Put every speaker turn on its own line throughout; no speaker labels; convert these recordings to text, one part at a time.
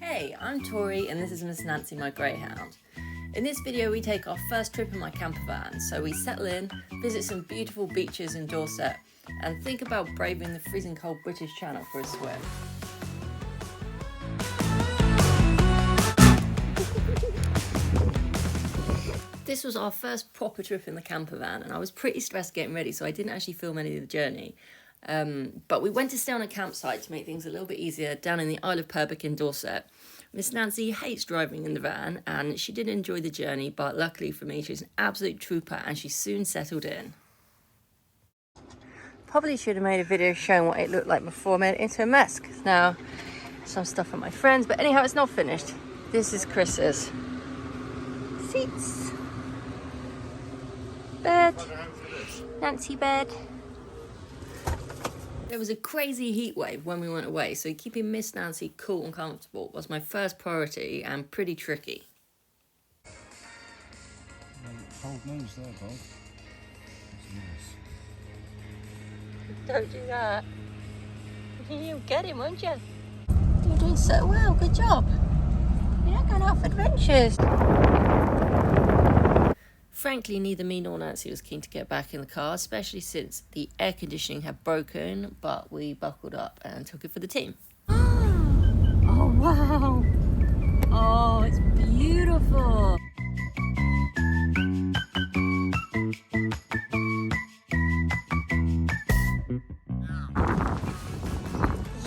Hey, I'm Tori and this is Miss Nancy, my greyhound. In this video we take our first trip in my camper van, so we settle in, visit some beautiful beaches in Dorset and think about braving the freezing cold British Channel for a swim. This was our first proper trip in the camper van and I was pretty stressed getting ready, so I didn't actually film any of the journey. But we went to stay on a campsite to make things a little bit easier down in the Isle of Purbeck in Dorset. Miss Nancy hates driving in the van and she did enjoy the journey, but luckily for me she's an absolute trooper and she soon settled in. Probably should have made a video showing what it looked like before I made it into a mess, because now some stuff for my friends, but anyhow it's not finished. This is Chris's. Seats. Bed. Nancy bed. There was a crazy heat wave when we went away, so keeping Miss Nancy cool and comfortable was my first priority and pretty tricky.
Cold news there, Bob. Nice.
Don't do that. You'll get him, won't you? You're doing so well, good job. You're not going off adventures. Frankly, neither me nor Nancy was keen to get back in the car, especially since the air conditioning had broken, but we buckled up and took it for the team. Oh, wow. Oh, it's beautiful.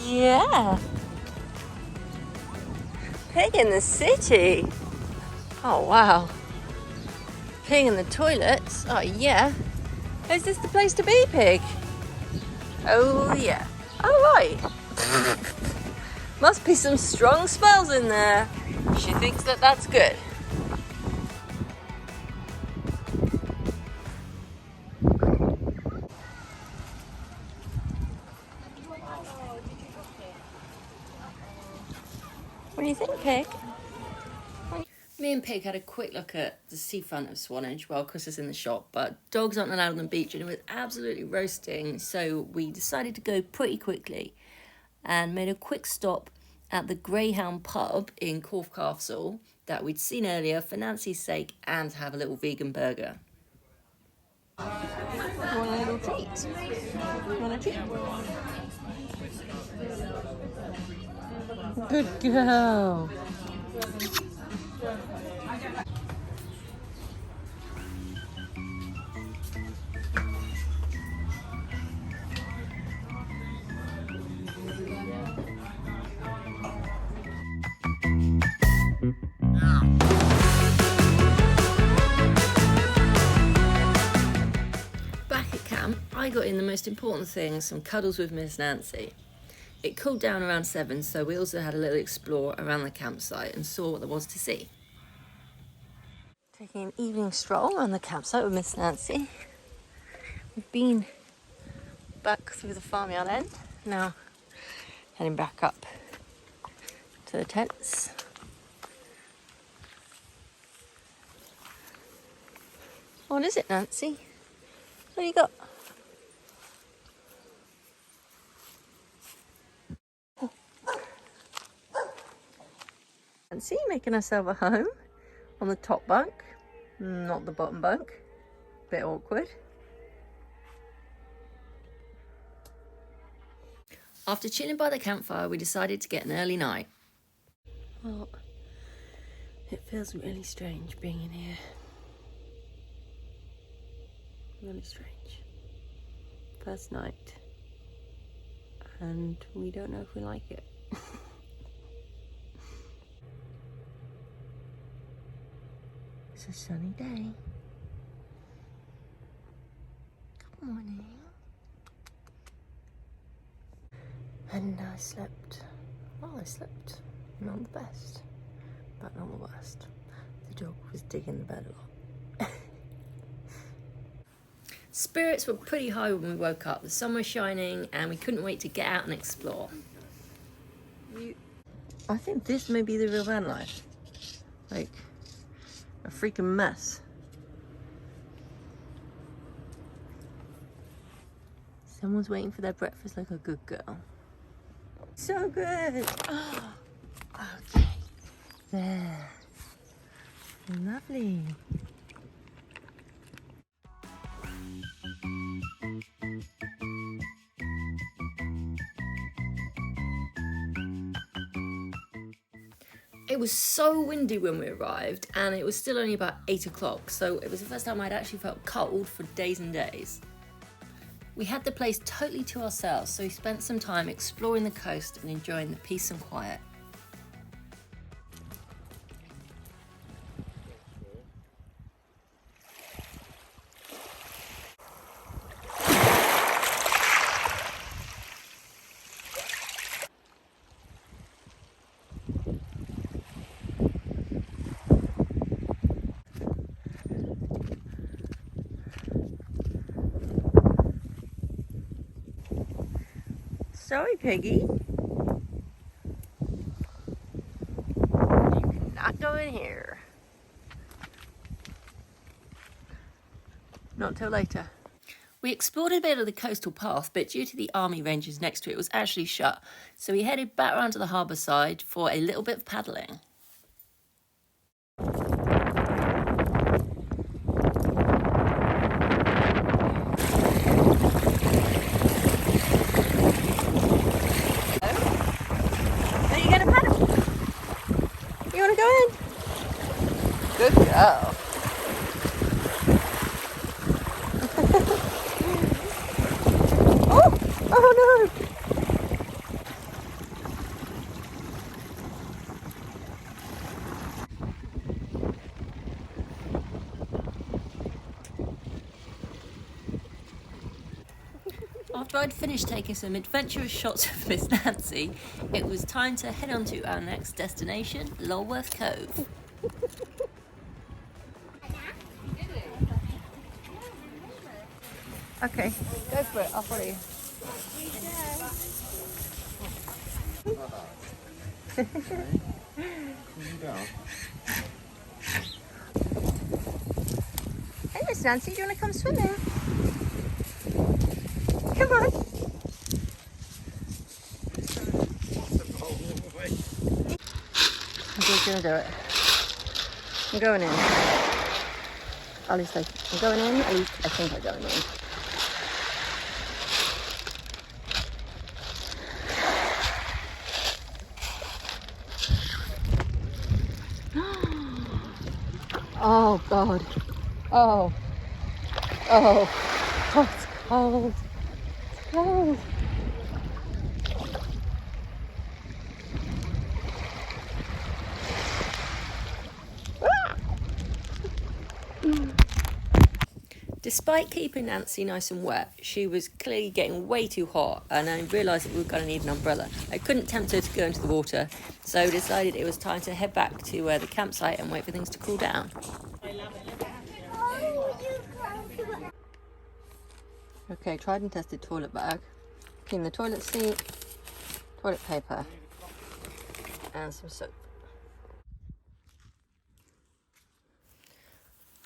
Yeah. Pig in the city. Oh, wow. Peeing in the toilets? Oh yeah. Is this the place to be, Pig? Oh yeah. Oh right. Must be some strong smells in there. She thinks that that's good. What do you think, Pig? Me and Pig had a quick look at the seafront of Swanage while Chris is in the shop, but dogs aren't allowed on the beach and it was absolutely roasting, so we decided to go pretty quickly and made a quick stop at the Greyhound pub in Corfe Castle that we'd seen earlier for Nancy's sake and have a little vegan burger. You want a little treat? You want a treat? Good girl. Back at camp, I got in the most important thing, some cuddles with Miss Nancy. It cooled down around 7, so we also had a little explore around the campsite and saw what there was to see. Taking an evening stroll around the campsite with Miss Nancy. We've been back through the farmyard end, now heading back up to the tents. What is it, Nancy? What do you got? Nancy making herself a home on the top bunk, not the bottom bunk. Bit awkward. After chilling by the campfire, we decided to get an early night. Well, it feels really strange being in here. Really strange. First night, and we don't know if we like it. It's a sunny day. Good morning. And I slept. Well, I slept. Not the best, but not the worst. The dog was digging the bed a lot. Spirits were pretty high when we woke up. The sun was shining and we couldn't wait to get out and explore. I think this may be the real van life. Like, a freaking mess. Someone's waiting for their breakfast like a good girl. So good. Oh, okay. there. Lovely. It was so windy when we arrived, and it was still only about 8 o'clock, so it was the first time I'd actually felt cold for days and days. We had the place totally to ourselves, so we spent some time exploring the coast and enjoying the peace and quiet. Sorry, Piggy. You cannot go in here. Not till later. We explored a bit of the coastal path, but due to the army ranges next to it, it was actually shut. So we headed back around to the harbour side for a little bit of paddling. Are you going to paddle? You want to go in? Good girl. Oh no! After I'd finished taking some adventurous shots of Miss Nancy, it was time to head on to our next destination, Lulworth Cove. Okay, go for it, I'll follow you. Hey Miss Nancy, do you want to come swimming? Come on. I'm just going to do it. I'm going in. Ollie's like, I'm going in. I think I'm going in. Oh God. Oh. Oh. Oh, it's cold. It's cold. Despite keeping Nancy nice and wet, she was clearly getting way too hot, and I realised that we were going to need an umbrella. I couldn't tempt her to go into the water, so I decided it was time to head back to the campsite and wait for things to cool down. Okay, tried and tested toilet bag. Clean the toilet seat, toilet paper, and some soap.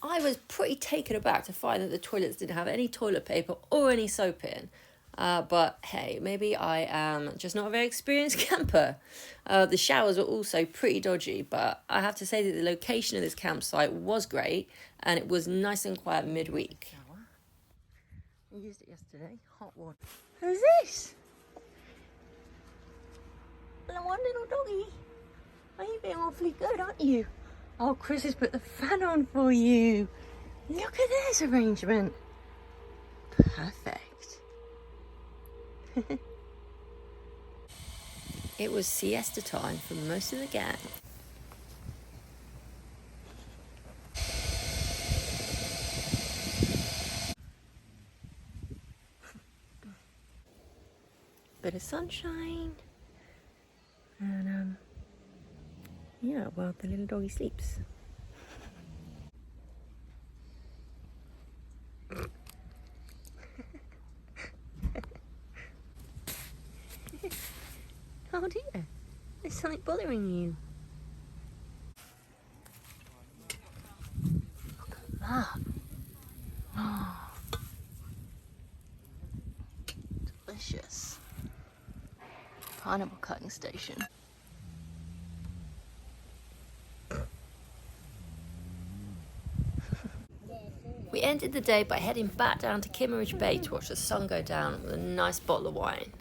I was pretty taken aback to find that the toilets didn't have any toilet paper or any soap in. But hey, maybe I am just not a very experienced camper. The showers were also pretty dodgy, but I have to say that the location of this campsite was great, and it was nice and quiet midweek. I used it yesterday, hot water. Who's this? One little doggy. Are you being awfully good, aren't you? Oh, Chris has put the fan on for you. Look at this arrangement. Perfect. It was siesta time for most of the gang. Bit of sunshine. And yeah, well, the little doggy sleeps. Oh dear, there's something bothering you. Look at that. Oh, delicious. Pineapple cutting station. We ended the day by heading back down to Kimmeridge Bay to watch the sun go down with a nice bottle of wine.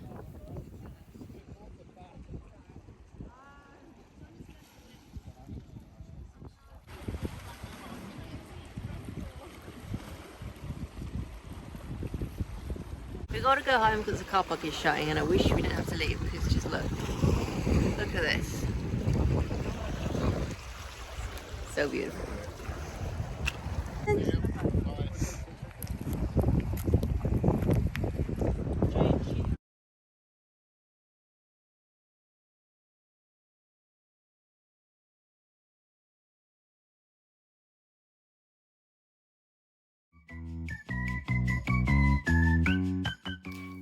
We gotta go home because the car park is shutting, and I wish we didn't have to leave because just look at this. So beautiful.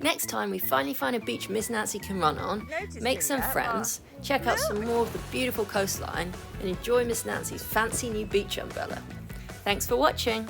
Next time we finally find a beach Miss Nancy can run on, make some friends, check out some more of the beautiful coastline, and enjoy Miss Nancy's fancy new beach umbrella. Thanks for watching!